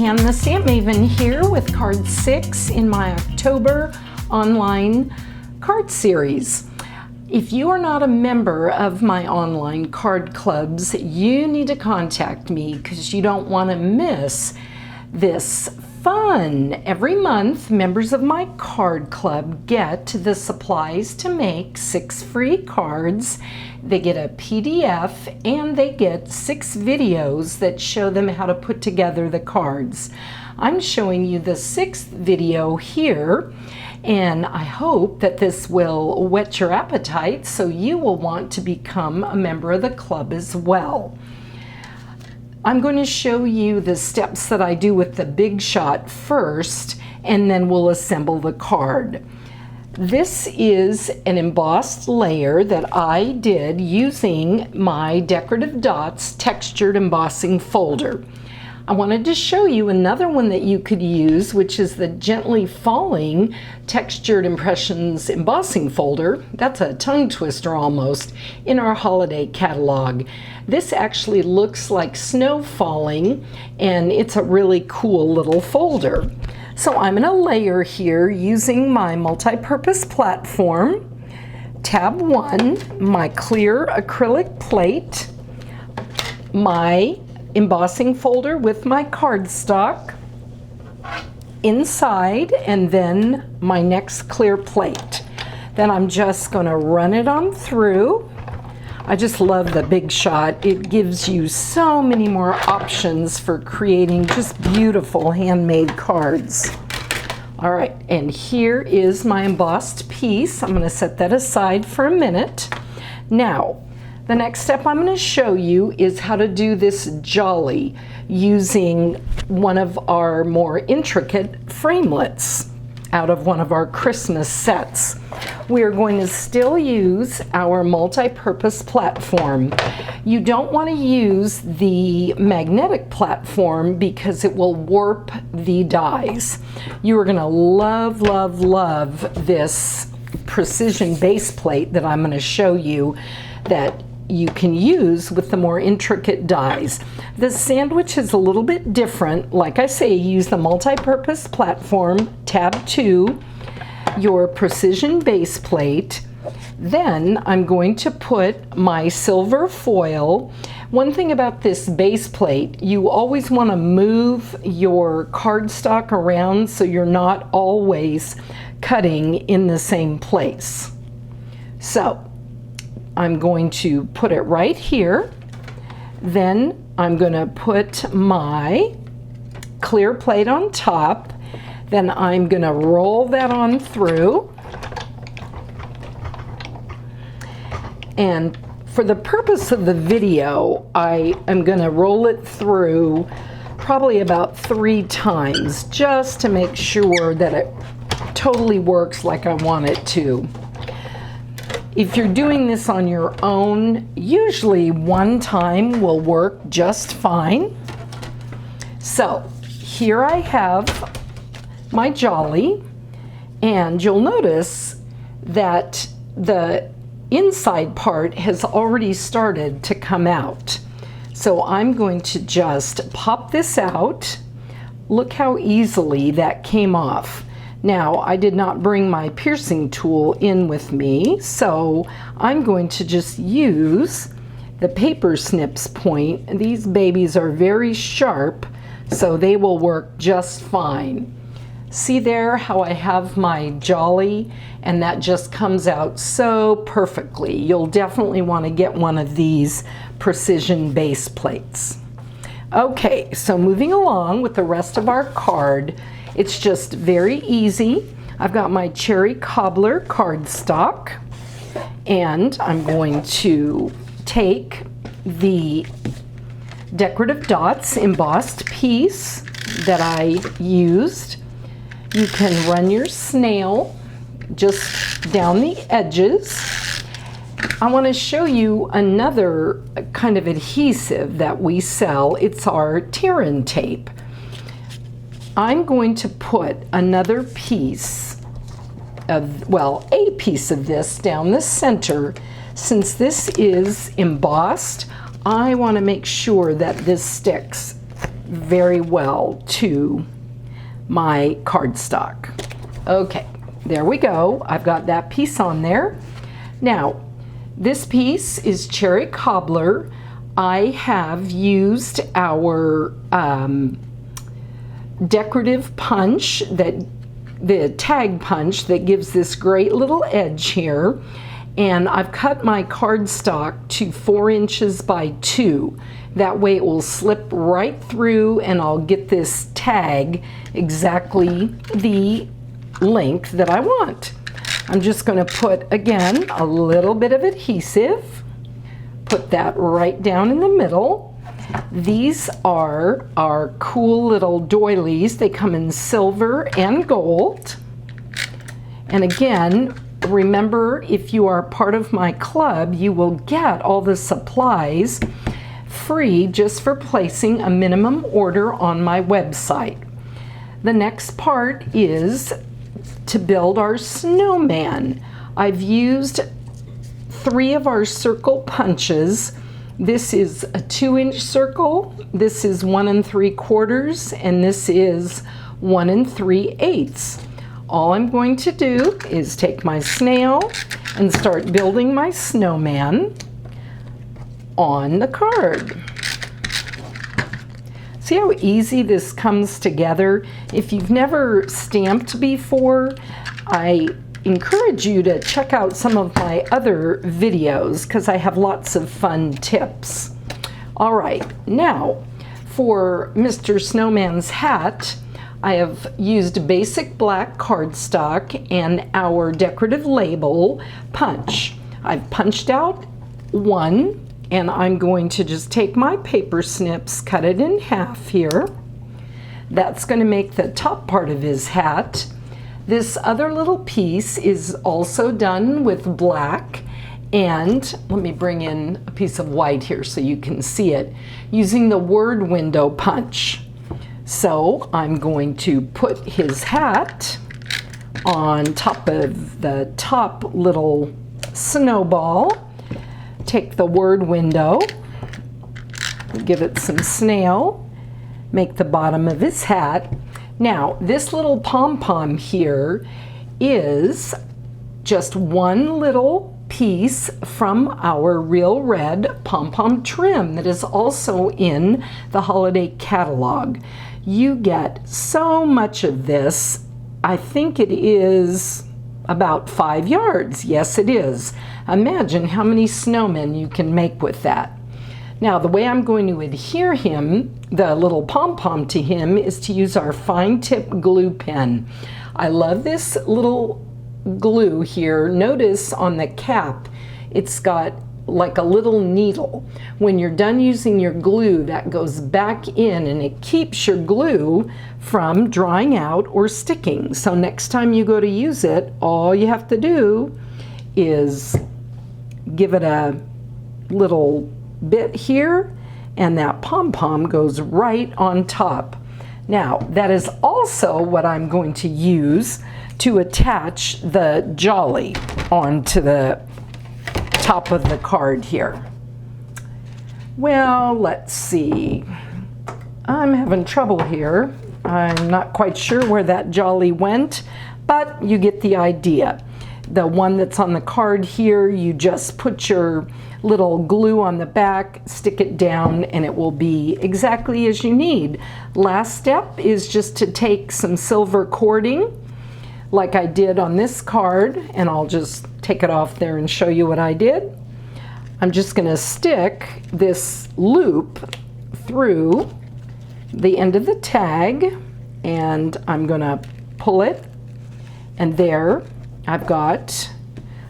and the Stampmaven here with card 6 in my October online card series. If you are not a member of my online card clubs, you need to contact me because you don't want to miss this fun. Every month, members of my card club get the supplies to make 6 free cards. They get a PDF and they get 6 videos that show them how to put together the cards. I'm showing you the 6th video here, and I hope that this will whet your appetite so you will want to become a member of the club as well. I'm going to show you the steps that I do with the Big Shot first, and then we'll assemble the card. This is an embossed layer that I did using my Decorative Dots textured embossing folder. I wanted to show you another one that you could use, which is the Gently Falling Textured Impressions embossing folder. That's a tongue twister almost, in our holiday catalog. This actually looks like snow falling, and it's a really cool little folder. So I'm going to layer here using my multi-purpose platform, tab 1, my clear acrylic plate, my embossing folder with my cardstock inside, and then my next clear plate. Then I'm just going to run it on through. I just love the Big Shot. It gives you so many more options for creating just beautiful handmade cards. All right, and here is my embossed piece. I'm going to set that aside for a minute. Now, the next step I'm going to show you is how to do this jolly using one of our more intricate framelits out of one of our Christmas sets. We are going to still use our multi-purpose platform. You don't want to use the magnetic platform because it will warp the dies. You are going to love, love, love this precision base plate that I'm going to show you that you can use with the more intricate dies. The sandwich is a little bit different. Like I say, use the multi-purpose platform, tab 2, your precision base plate. Then I'm going to put my silver foil. One thing about this base plate, you always want to move your cardstock around so you're not always cutting in the same place. So I'm going to put it right here. Then I'm going to put my clear plate on top. Then I'm going to roll that on through. And for the purpose of the video, I am going to roll it through probably about 3 times just to make sure that it totally works like I want it to. If you're doing this on your own, usually 1 time will work just fine. So here I have my jolly, and you'll notice that the inside part has already started to come out. So I'm going to just pop this out. Look how easily that came off. Now, I did not bring my piercing tool in with me, so I'm going to just use the paper snips point. These babies are very sharp, so they will work just fine. See there how I have my jolly, and that just comes out so perfectly. You'll definitely want to get one of these precision base plates. Okay, so moving along with the rest of our card, it's just very easy. I've got my cherry cobbler cardstock, and I'm going to take the Decorative Dots embossed piece that I used. You can run your snail just down the edges. I want to show you another kind of adhesive that we sell. It's our tear-in tape. I'm going to put another piece of, well, a piece of this down the center. Since this is embossed, I want to make sure that this sticks very well to my cardstock. Okay, there we go. I've got that piece on there. Now, this piece is cherry cobbler. I have used our decorative punch, the tag punch that gives this great little edge here, and I've cut my cardstock to 4 inches by 2. That way it will slip right through and I'll get this tag exactly the length that I want. I'm just going to put, again, a little bit of adhesive, put that right down in the middle. These are our cool little doilies. They come in silver and gold. And again, remember, if you are part of my club, you will get all the supplies free just for placing a minimum order on my website. The next part is to build our snowman. I've used 3 of our circle punches. This is a 2-inch circle, this is 1 3/4, and this is 1 3/8. All I'm going to do is take my snail and start building my snowman on the card. See how easy this comes together? If you've never stamped before, I encourage you to check out some of my other videos because I have lots of fun tips. All right, now for Mr. Snowman's hat, I have used basic black cardstock and our decorative label punch. I've punched out 1, and I'm going to just take my paper snips, cut it in half here. That's going to make the top part of his hat. This other little piece is also done with black, and let me bring in a piece of white here so you can see it, using the word window punch. So I'm going to put his hat on top of the top little snowball, take the word window, give it some snail, make the bottom of his hat. Now, this little pom-pom here is just 1 little piece from our Real Red pom-pom trim that is also in the holiday catalog. You get so much of this. I think it is about 5 yards. Yes, it is. Imagine how many snowmen you can make with that. Now, the way I'm going to adhere him, the little pom-pom to him, is to use our fine tip glue pen. I love this little glue here. Notice on the cap, it's got like a little needle. When you're done using your glue, that goes back in and it keeps your glue from drying out or sticking. So next time you go to use it, all you have to do is give it a little bit here, and that pom-pom goes right on top. Now, that is also what I'm going to use to attach the jolly onto the top of the card here. Well, let's see. I'm having trouble here. I'm not quite sure where that jolly went, but you get the idea. The one that's on the card here, you just put your little glue on the back, stick it down, and it will be exactly as you need. Last step is just to take some silver cording, like I did on this card, and I'll just take it off there and show you what I did. I'm just going to stick this loop through the end of the tag, and I'm going to pull it, and there I've got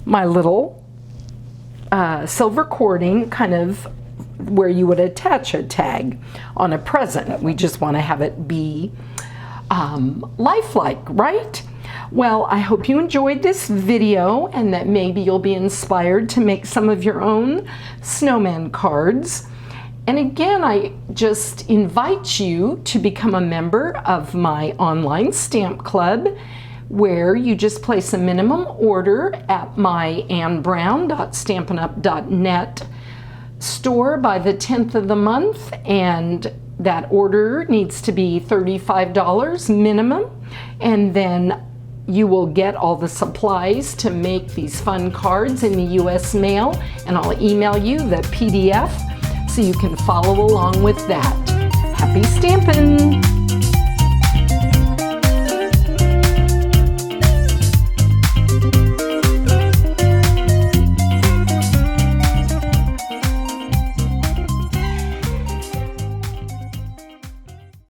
my little silver cording, kind of where you would attach a tag on a present. We just want to have it be lifelike, right? Well, I hope you enjoyed this video and that maybe you'll be inspired to make some of your own snowman cards. And again, I just invite you to become a member of my online stamp club, where you just place a minimum order at my annbrown.stampinup.net store by the 10th of the month, and That order needs to be $35 minimum, and then you will get all the supplies to make these fun cards in the US mail, and I'll email you the PDF so you can follow along with that. Happy stampin'!